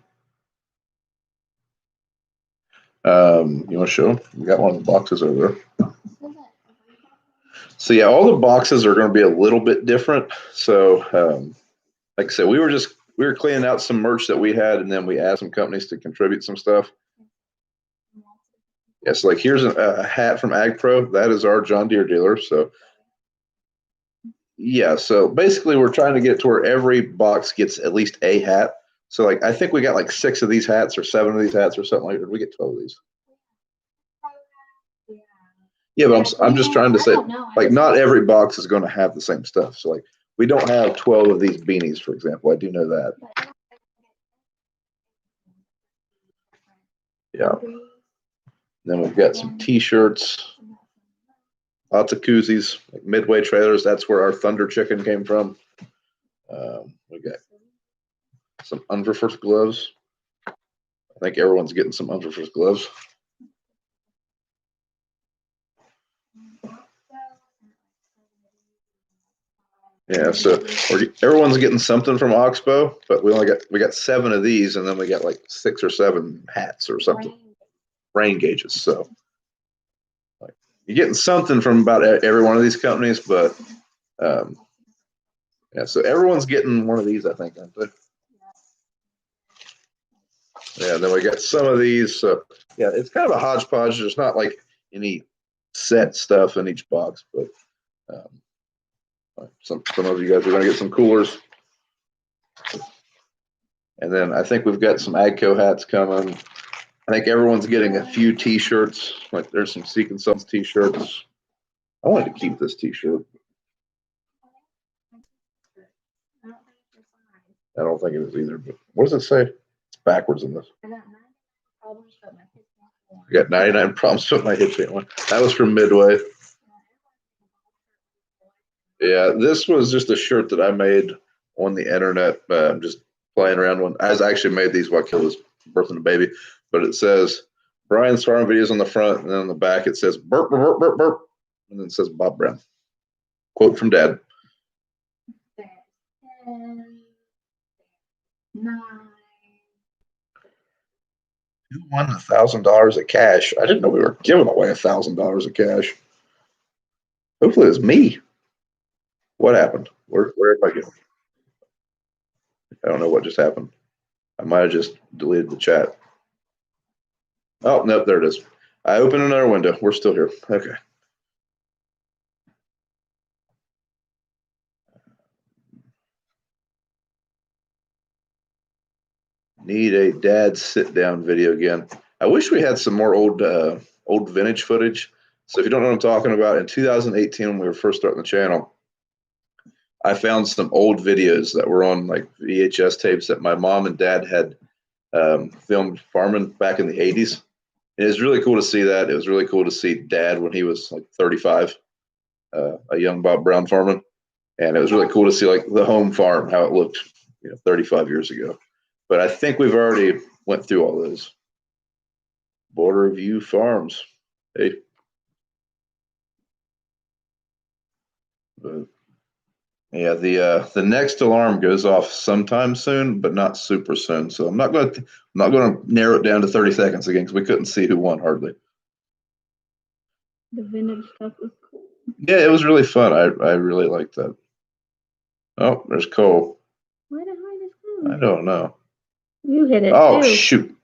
You want to show them? We got one of the boxes over there. So yeah, all the boxes are going to be a little bit different. So like I said, we were cleaning out some merch that we had, and then we asked some companies to contribute some stuff. Yeah, so like here's a hat from Ag Pro. That is our John Deere dealer. So yeah, so basically we're trying to get to where every box gets at least a hat. So like I think we got like 6 of these hats or 7 of these hats or something like that. We get 12 of these. Yeah, but I'm just trying to say, like, not every box is going to have the same stuff. So like we don't have 12 of these beanies, for example. I do know that. Yeah. Then we've got some T-shirts, lots of koozies, like Midway trailers. That's where our Thunder Chicken came from. We got some Unverfirst gloves. I think everyone's getting some Unverfirst gloves. Yeah, so everyone's getting something from Oxbow, but we got 7 of these, and then we got like 6 or 7 hats or something, rain gauges. So like you're getting something from about every one of these companies, but yeah, so everyone's getting one of these, I think, aren't they? Yeah, then we got some of these. So yeah, it's kind of a hodgepodge. There's not like any set stuff in each box, but some of you guys are going to get some coolers. And then I think we've got some Agco hats coming. I think everyone's getting a few T-shirts. Like there's some Seek and Sons T-shirts. I wanted to keep this T-shirt. I don't think it is either. But what does it say? It's backwards in this. I got 99 problems with my hitch one. That was from Midway. Yeah, this was just a shirt that I made on the internet, just playing around one. I actually made these while Kill was birthing a baby, but it says Brian's farm videos on the front, and then on the back it says burp, burp, burp, burp, and then it says Bob Brown. Quote from Dad. 10, 9. Who won $1,000 of cash? I didn't know we were giving away $1,000 of cash. Hopefully it was me. What happened? Where did I go? I don't know what just happened. I might have just deleted the chat. Oh, nope, there it is. I opened another window. We're still here. Okay. Need a dad sit-down video again. I wish we had some more old vintage footage. So if you don't know what I'm talking about, in 2018 when we were first starting the channel, I found some old videos that were on like VHS tapes that my mom and dad had filmed farming back in the 80s. And it was really cool to see that. It was really cool to see Dad when he was like 35, a young Bob Brown farming. And it was really cool to see like the home farm, how it looked, 35 years ago. But I think we've already went through all those. Border View Farms. Hey. But yeah, the next alarm goes off sometime soon, but not super soon. So I'm not going to narrow it down to 30 seconds again because we couldn't see who won hardly. The vintage stuff was cool. Yeah, it was really fun. I really liked that. Oh, there's Cole. Why the hell is I don't know. You hit it Oh, too. shoot.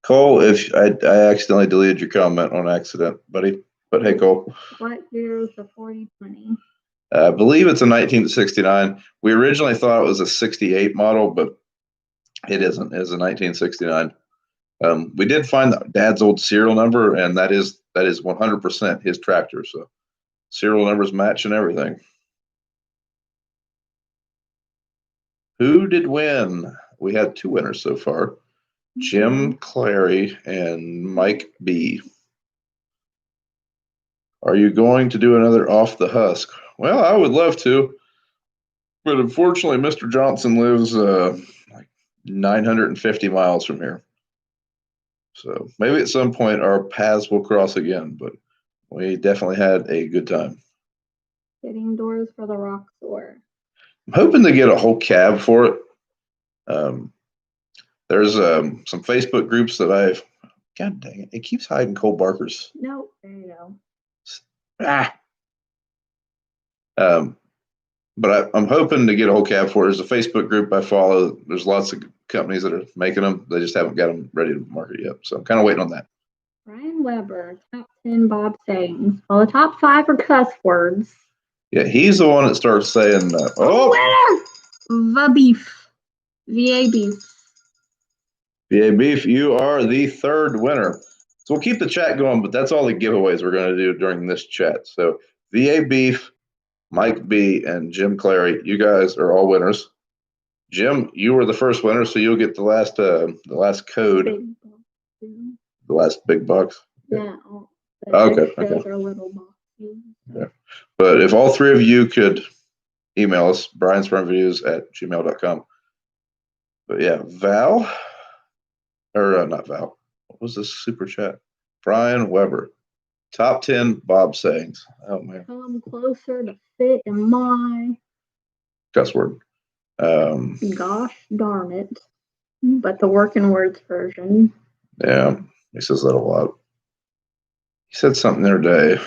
Cole, if I accidentally deleted your comment on accident, buddy. But hey, Cole. What year is the 4020? I believe it's a 1969. We originally thought it was a 68 model, but it isn't. It's a 1969. We did find Dad's old serial number, and that is 100% his tractor. So serial numbers match and everything. Who did win? We had two winners so far. Jim Clary and Mike B. Are you going to do another Off the Husk? Well, I would love to, but unfortunately, Mr. Johnson lives like 950 miles from here. So maybe at some point our paths will cross again, but we definitely had a good time. Fitting doors for the rock store. I'm hoping to get a whole cab for it. There's some Facebook groups that I've. God dang it! It keeps hiding Cole Barker's. No, there you go. But I'm hoping to get a whole cab for it. There's a Facebook group I follow. There's lots of companies that are making them. They just haven't got them ready to market yet. So I'm kind of waiting on that. Brian Weber, top 10 Bob sayings. Well, the top 5 are cuss words. Yeah, he's the one that starts saying, The beef. VA beef. VA Beef, you are the third winner. So we'll keep the chat going, but that's all the giveaways we're going to do during this chat. So VA Beef, Mike B, and Jim Clary, you guys are all winners. Jim, you were the first winner, so you'll get the last code. The last big box. Yeah. Okay. Are little boxes. Yeah. But if all three of you could email us, briansfarmvideos@gmail.com. But yeah, Val, or not Val. What was this super chat? Brian Weber. Top 10 Bob sayings. Oh, man. Come closer to fit in my. Cuss word. Gosh darn it. But the working words version. Yeah, he says that a lot. He said something the other day.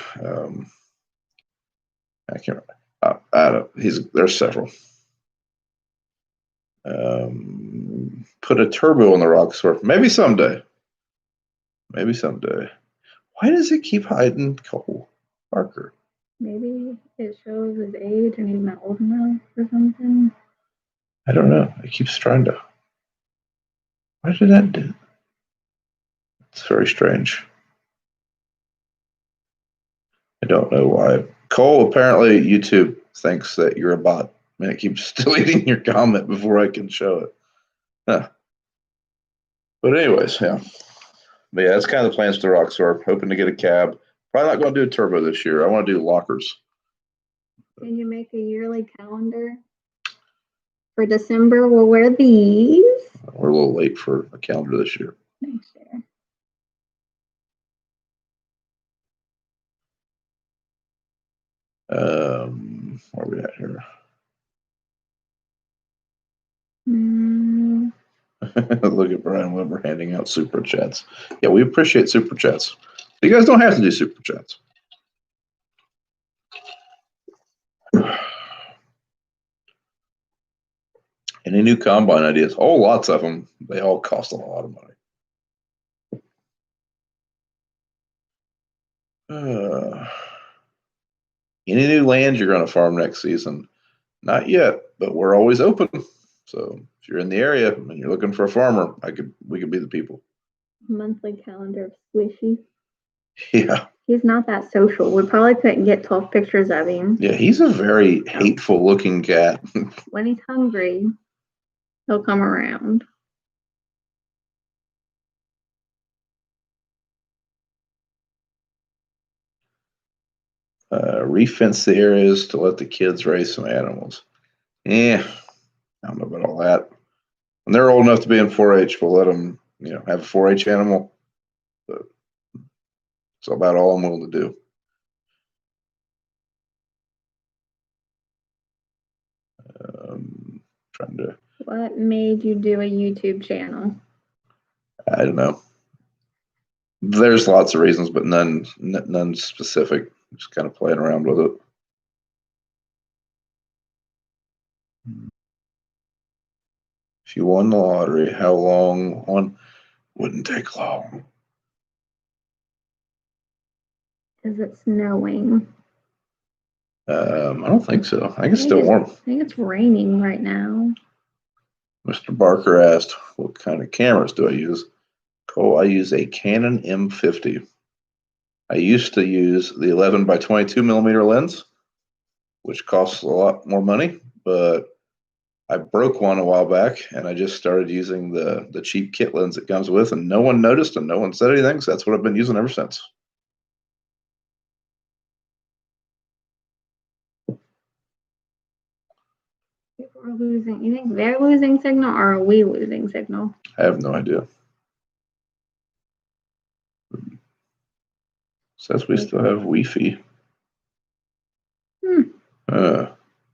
I can't remember. I don't. There's several. Put a turbo on the rock store. Maybe someday. Why does it keep hiding Cole Parker? Maybe it shows his age and he's not old enough or something. I don't know. It keeps trying to. Why did that do? It's very strange. I don't know why. Cole, apparently YouTube thinks that you're a bot. And it keeps deleting your comment before I can show it. Huh. But anyways, yeah. But yeah, that's kind of the plans for the rock store. Hoping to get a cab. Probably not going to do a turbo this year. I want to do lockers. Can you make a yearly calendar? For December, we'll wear these. We're a little late for a calendar this year. Next year. Where are we at here? Look at Brian Weber handing out super chats. Yeah, we appreciate super chats. You guys don't have to do super chats. Any new combine ideas? Oh, lots of them. They all cost a lot of money. Any new land you're going to farm next season? Not yet, but we're always open. So if you're in the area and you're looking for a farmer, we could be the people. Monthly calendar of Squishy. Yeah. He's not that social. We probably couldn't get 12 pictures of him. Yeah, he's a very hateful looking cat. When he's hungry, he'll come around. Refence the areas to let the kids raise some animals. Yeah, I don't know about all that. When they're old enough to be in 4-H, we'll let them, have a 4-H animal. But it's about all I'm willing to do. Trying to. What made you do a YouTube channel? I don't know. There's lots of reasons, but none specific. Just kind of playing around with it. If you won the lottery, how long? One wouldn't take long. Is it snowing? I don't think so. I think it's still warm. I think it's raining right now. Mr. Barker asked, what kind of cameras do I use? Oh, I use a Canon M50. I used to use the 11 by 22 millimeter lens, which costs a lot more money, but I broke one a while back and I just started using the cheap kit lens it comes with, and no one noticed and no one said anything, so that's what I've been using ever since. People are losing. You think they're losing signal or are we losing signal? I have no idea. Says we still have Wi-Fi.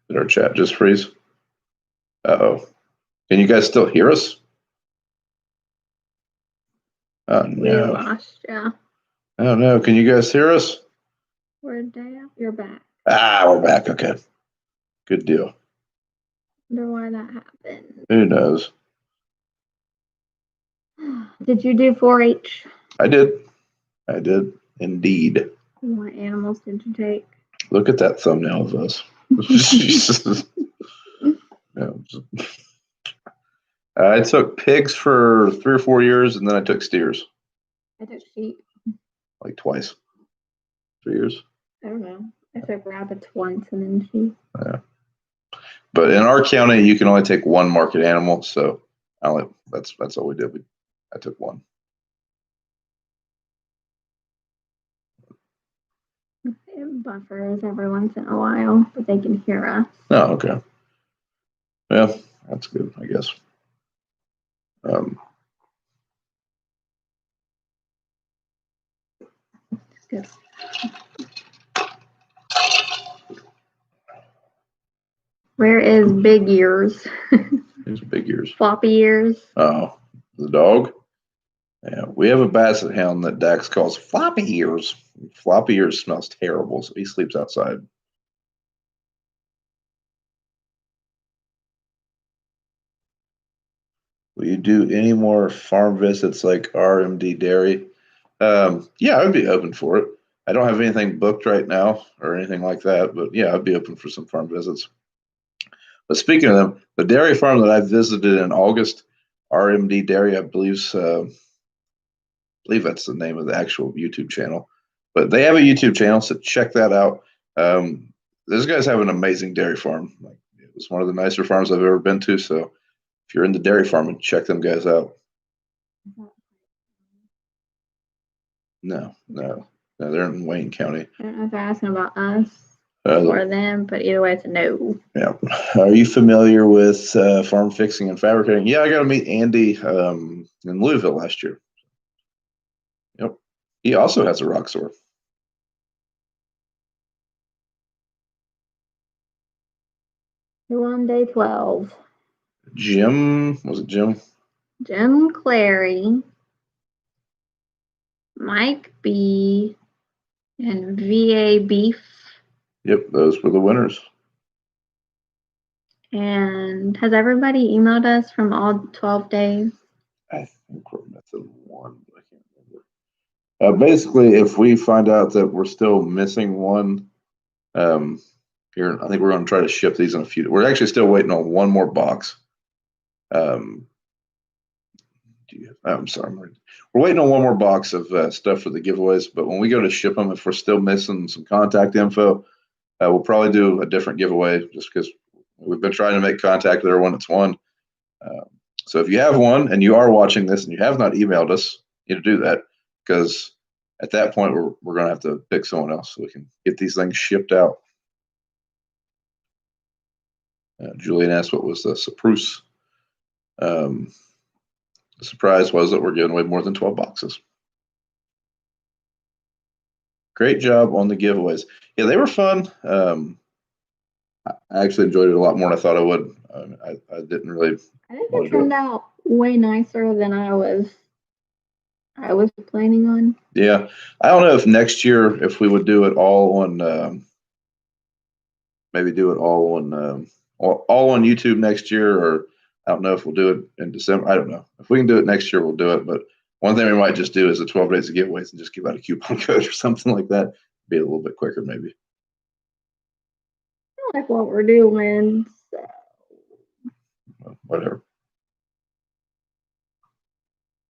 Did our chat just freeze? Uh-oh. Can you guys still hear us? Oh, no. We lost, yeah. Oh, no. Can you guys hear us? Where'd they at? You're back. We're back. Okay. Good deal. Wonder why that happened. Who knows? Did you do 4-H? I did indeed. What animals did you take? Look at that thumbnail of us. Jesus. I took pigs for 3 or 4 years, and then I took steers. I took sheep. Like twice. 3 years. I don't know. I took rabbits once and then sheep. Yeah. But in our county, you can only take one market animal, so that's all we did. I took one. They have buffers every once in a while, but they can hear us. Oh, okay. Yeah, that's good, I guess. Good. Where is Big Ears? Who's Big Ears? Floppy Ears. Oh, the dog? Yeah, we have a basset hound that Dax calls Floppy Ears. Floppy Ears smells terrible, so he sleeps outside. Will you do any more farm visits like RMD Dairy? Yeah, I would be open for it. I don't have anything booked right now or anything like that, but yeah, I'd be open for some farm visits. But speaking of them, the dairy farm that I visited in August, RMD Dairy, I believe that's the name of the actual YouTube channel. But they have a YouTube channel, so check that out. Those guys have an amazing dairy farm. It was one of the nicer farms I've ever been to. So if you're into dairy farming, check them guys out. No, they're in Wayne County. I don't know if they're asking about us or them, but either way, it's a no. Yeah. Are you familiar with farm fixing and fabricating? Yeah, I got to meet Andy in Louisville last year. Yep. He also has a rock saw. Who on day 12? Jim, was it Jim? Jim Clary, Mike B, and VA Beef. Yep, those were the winners. And has everybody emailed us from all 12 days? I think we're missing one, but I can't remember. Basically, if we find out that we're still missing one, here, I think we're going to try to ship these in a few. We're actually still waiting on one more box. I'm sorry. We're waiting on one more box of stuff for the giveaways, but when we go to ship them, if we're still missing some contact info, we'll probably do a different giveaway just because we've been trying to make contact with everyone that's won. So if you have one and you are watching this and you have not emailed us, you need to do that because at that point, we're going to have to pick someone else so we can get these things shipped out. Julian asked what was the surprise. The surprise was that we're giving away more than 12 boxes. Great job on the giveaways. Yeah, they were fun. I actually enjoyed it a lot more than I thought I would. I didn't really. I think it turned out way nicer than I was planning on. Yeah, I don't know if next year if we would do it all on maybe do it all on YouTube next year, or I don't know if we'll do it in December. I don't know. If we can do it next year, we'll do it. But one thing we might just do is the 12 days of giveaways and just give out a coupon code or something like that. Be a little bit quicker, maybe. I like what we're doing. So. Whatever.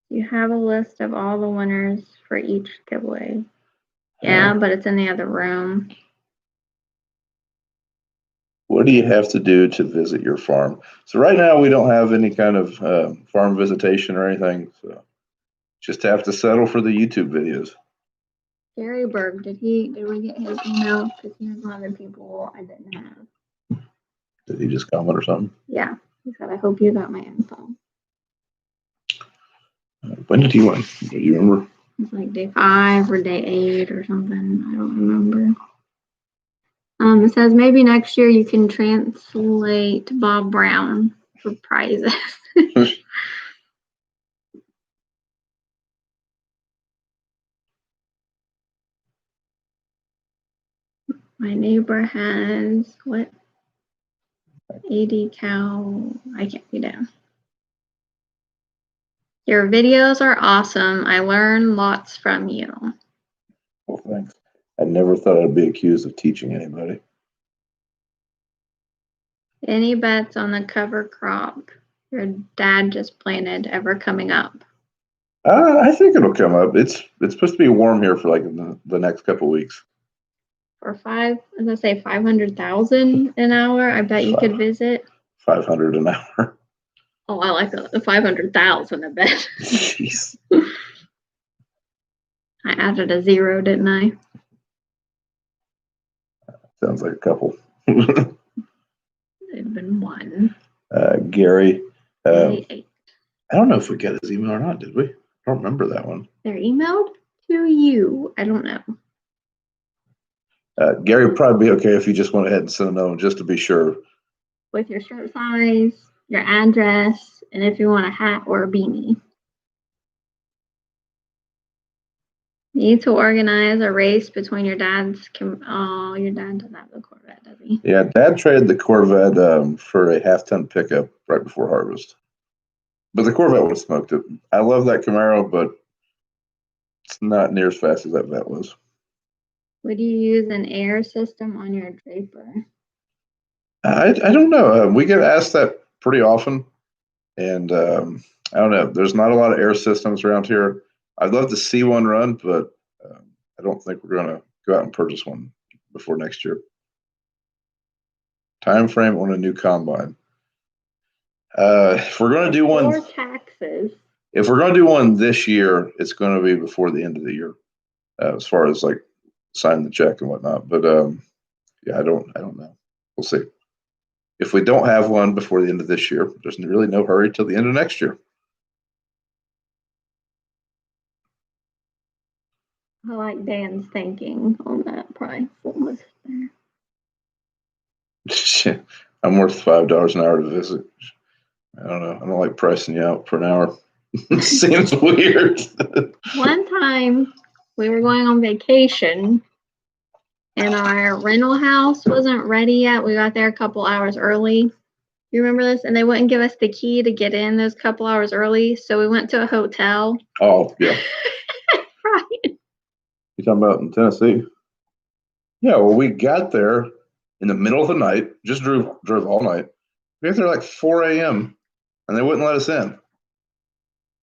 You have a list of all the winners for each giveaway. Yeah, but it's in the other room. What do you have to do to visit your farm? So right now we don't have any kind of farm visitation or anything. So just have to settle for the YouTube videos. Gary Berg, did we get his email? Because he has other people I didn't have. Did he just comment or something? Yeah, he said, I hope you got my info. When did he win? Do you remember? It's like day 5 or day 8 or something. I don't remember. It says maybe next year you can translate Bob Brown for prizes. My neighbor has what? 80 cow. I can't read it. Your videos are awesome. I learn lots from you. Well, thanks. I never thought I'd be accused of teaching anybody. Any bets on the cover crop your dad just planted ever coming up? I think it'll come up. It's supposed to be warm here for like the next couple weeks. For as I say, 500,000 an hour. I bet you could visit. 500 an hour. Oh, I like the 500,000. I bet. Jeez. I added a 0, didn't I? Sounds like a couple. It'd have been 1. Gary. I don't know if we got his email or not, did we? I don't remember that one. They're emailed to you. I don't know. Gary would probably be okay if you just went ahead and sent another one just to be sure. With your shirt size, your address, and if you want a hat or a beanie. Need to organize a race between your dad's. Your dad doesn't have the Corvette, does he? Yeah, Dad traded the Corvette for a half-ton pickup right before harvest. But the Corvette would have smoked it. I love that Camaro, but it's not near as fast as that Vet was. Would you use an air system on your draper? I don't know. We get asked that pretty often, and I don't know. There's not a lot of air systems around here. I'd love to see one run, but I don't think we're going to go out and purchase one before next year. Time frame on a new combine. If we're going to do one, or taxes. If we're going to do one this year, it's going to be before the end of the year, as far as like sign the check and whatnot. But yeah, I don't know. We'll see. If we don't have one before the end of this year, there's really no hurry till the end of next year. I like Dan's thinking on that price list there. I'm worth $5 an hour to visit. I don't know. I don't like pricing you out for an hour. Seems weird. One time we were going on vacation and our rental house wasn't ready yet. We got there a couple hours early. You remember this? And they wouldn't give us the key to get in those couple hours early. So we went to a hotel. Oh, yeah. Right. You talking about in Tennessee? Yeah, well, we got there in the middle of the night, just drove all night. We got there like 4 a.m. and they wouldn't let us in.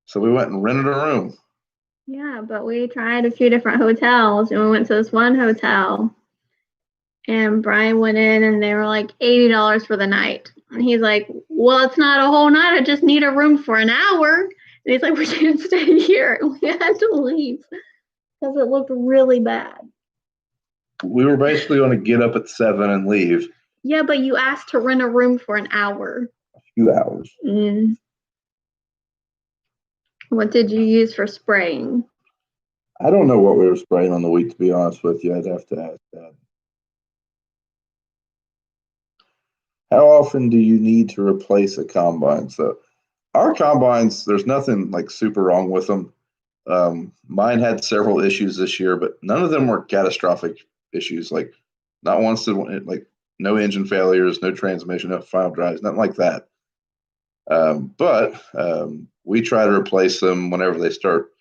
So we went and rented a room. Yeah, but we tried a few different hotels and we went to this one hotel. And Brian went in and they were like $80 for the night. And he's like, well, it's not a whole night. I just need a room for an hour. And he's like, we can't stay here. And we had to leave. Because it looked really bad. We were basically going to get up at 7 and leave. Yeah, but you asked to rent a room for an hour. A few hours. What did you use for spraying? I don't know what we were spraying on the week, to be honest with you. I'd have to ask that. How often do you need to replace a combine? So our combines, there's nothing like super wrong with them. Mine had several issues this year, but none of them were catastrophic issues. Like not once did like no engine failures, no transmission, no final drives, nothing like that. But we try to replace them whenever they start,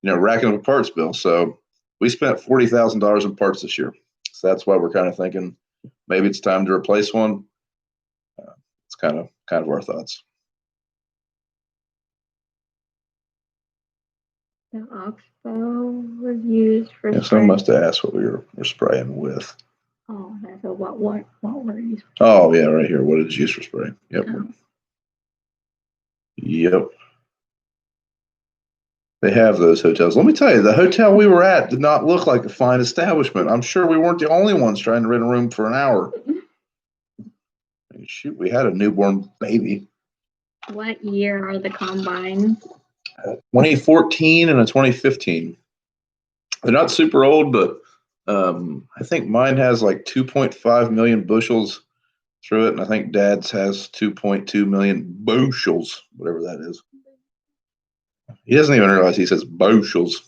racking up a parts bill. So we spent $40,000 in parts this year. So that's why we're kind of thinking maybe it's time to replace one. It's kind of our thoughts. The Oxbow was used for Yeah, someone must have asked what we were spraying with. Oh, so what were you spraying? Oh, yeah, right here. What did you use for spraying? Yep. Oh. Yep. They have those hotels. Let me tell you, the hotel we were at did not look like a fine establishment. I'm sure we weren't the only ones trying to rent a room for an hour. Shoot, we had a newborn baby. What year are the combines? 2014 and a 2015. They're not super old, but I think mine has like 2.5 million bushels through it, and I think Dad's has 2.2 million bushels, whatever that is. He doesn't even realize he says bushels.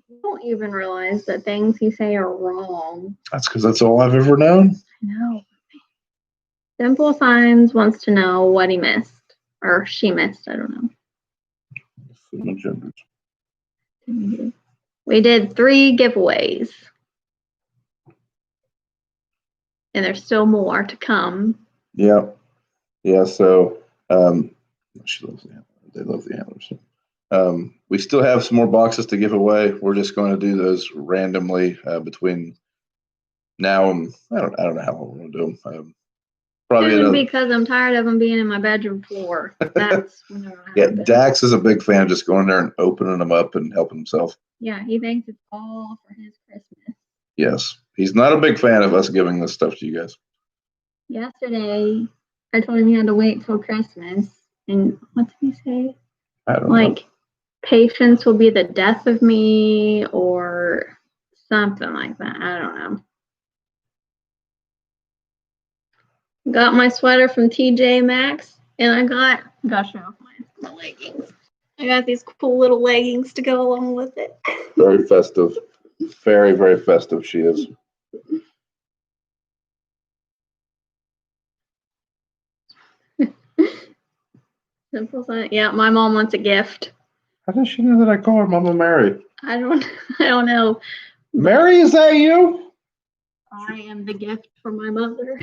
You don't even realize that things you say are wrong. That's because that's all I've ever known. I know. Simple Signs wants to know what he missed, or she missed, I don't know. We did 3 giveaways. And there's still more to come. Yeah. Yeah, so she loves the antlers. They love the antlers. We still have some more boxes to give away. We're just going to do those randomly between now and I don't know how long we're going to do them. Probably because I'm tired of them being in my bedroom floor. That's yeah. Dax is a big fan of just going there and opening them up and helping himself. Yeah, he thinks it's all for his Christmas. Yes, he's not a big fan of us giving this stuff to you guys. Yesterday, I told him he had to wait till Christmas, and what did he say? I don't know. Patience will be the death of me, or something like that. I don't know. Got my sweater from TJ Maxx, and I got show off my leggings. I got these cool little leggings to go along with it. Very festive. Very, very festive she is. Simple sign. Yeah, my mom wants a gift. How does she know that I call her Mama Mary? I don't know. Mary, is that you? I am the gift for my mother.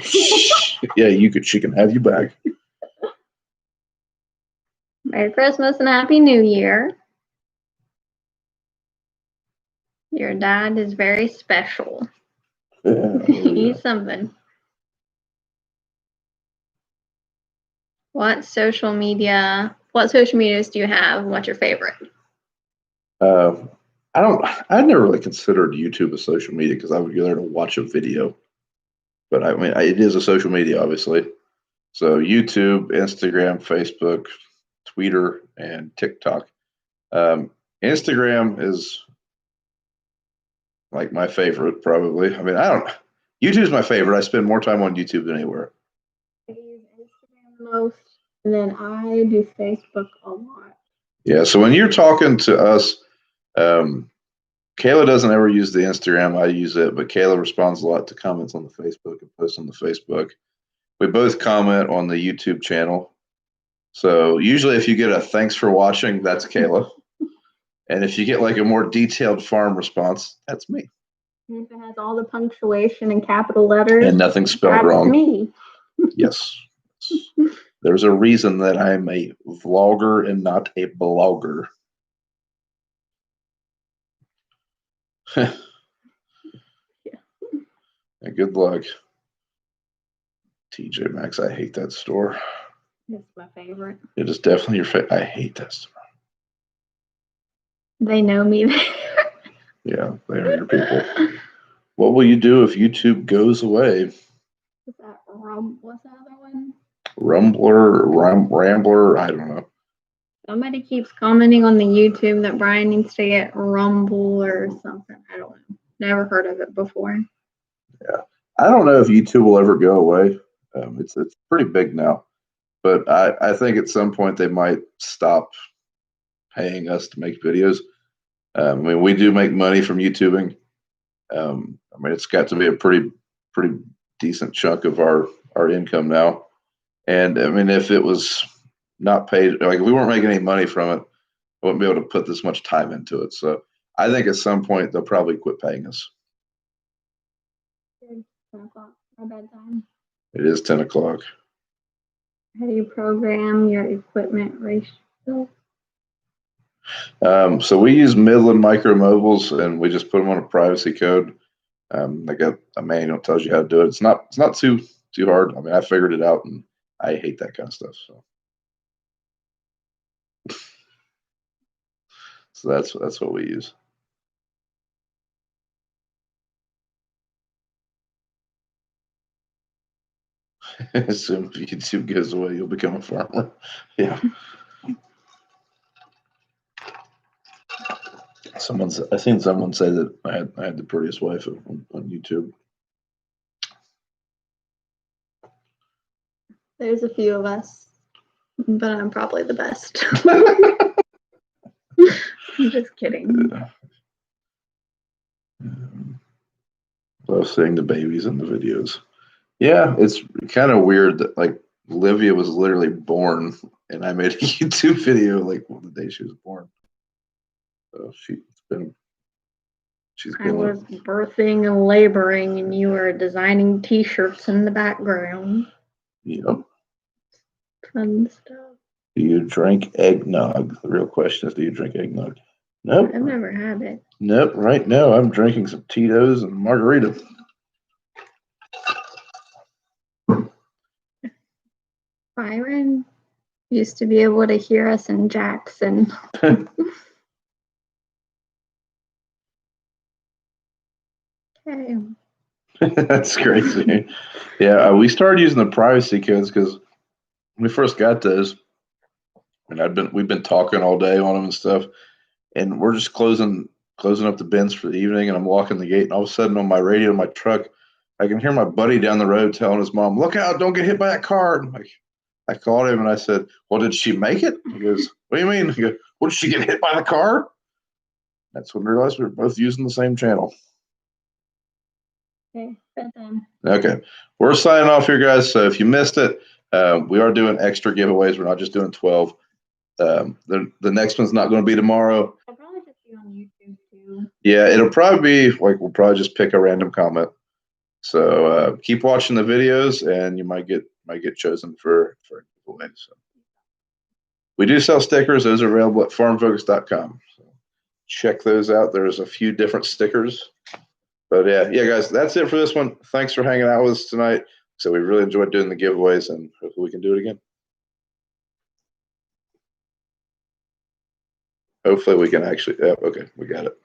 Yeah, she can have you back. Merry Christmas and Happy New Year. Your dad is very special. Yeah, He's something. What social medias do you have? What's your favorite? I never really considered YouTube a social media because I would go there to watch a video. But I mean, it is a social media, obviously. So YouTube, Instagram, Facebook, Twitter, and TikTok. Instagram is like my favorite, probably. I mean, YouTube's my favorite. I spend more time on YouTube than anywhere. I use Instagram the most, and then I do Facebook a lot. Yeah, so when you're talking to us, Kayla doesn't ever use the Instagram. I use it, but Kayla responds a lot to comments on the Facebook and posts on the Facebook. We both comment on the YouTube channel. So usually if you get a thanks for watching, that's Kayla. And if you get like a more detailed farm response, that's me. And if it has all the punctuation and capital letters. And nothing spelled that's wrong. Me. Yes. There's a reason that I'm a vlogger and not a blogger. Yeah. Good luck. TJ Maxx, I hate that store. It's my favorite. It is definitely your favorite. I hate that store. They know me there. Yeah, they are your people. What will you do if YouTube goes away? What's that? What's the other one? Rambler, I don't know. Somebody keeps commenting on the YouTube that Brian needs to get Rumble or something. I don't know. Never heard of it before. Yeah, I don't know if YouTube will ever go away. It's pretty big now, but I think at some point they might stop paying us to make videos. I mean, we do make money from YouTubing. I mean, it's got to be a pretty decent chunk of our income now. And I mean, if it was not paid, like if we weren't making any money from it, I wouldn't be able to put this much time into it. So I think at some point they'll probably quit paying us. Good. 10 o'clock. My bedtime. It is 10 o'clock. How do you program your equipment ratio? So we use Midland Micro Mobiles, and we just put them on a privacy code. They got a manual that tells you how to do it. It's not too hard. I mean, I figured it out, and I hate that kind of stuff. So that's what we use. As soon as YouTube goes away, you'll become a farmer. Yeah. I seen someone say that I had the prettiest wife on YouTube. There's a few of us, but I'm probably the best. I'm just kidding. Love seeing the babies in the videos. Yeah, it's kind of weird that like Livia was literally born, and I made a YouTube video like the day she was born. So she's been. I was birthing and laboring, and you were designing T-shirts in the background. Yep. Fun stuff. Do you drink eggnog? The real question is, do you drink eggnog? Nope. I've never had it. Nope. Right now, I'm drinking some Tito's and margarita. Byron used to be able to hear us in Jackson. Okay. That's crazy. Yeah, we started using the privacy codes because when we first got those, and we've been talking all day on them and stuff, and we're just closing up the bins for the evening, and I'm locking the gate, and all of a sudden on my radio in my truck, I can hear my buddy down the road telling his mom, "Look out! Don't get hit by that car." And I called him and I said, "Well, did she make it?" He goes, "What do you mean?" I go, "What, did she get hit by the car?" That's when we realized we were both using the same channel. Okay, bedtime. Okay, we're signing off here, guys. So if you missed it, we are doing extra giveaways. We're not just doing 12. The next one's not going to be tomorrow. I'll probably just be on YouTube too. Yeah, it'll probably be like we'll probably just pick a random comment. So keep watching the videos, and you might get chosen for a giveaway. So we do sell stickers; those are available at farmfocus.com. So check those out. There's a few different stickers. But yeah, guys, that's it for this one. Thanks for hanging out with us tonight. So we really enjoyed doing the giveaways, and hopefully we can do it again. Hopefully we can actually. Yeah, okay, we got it.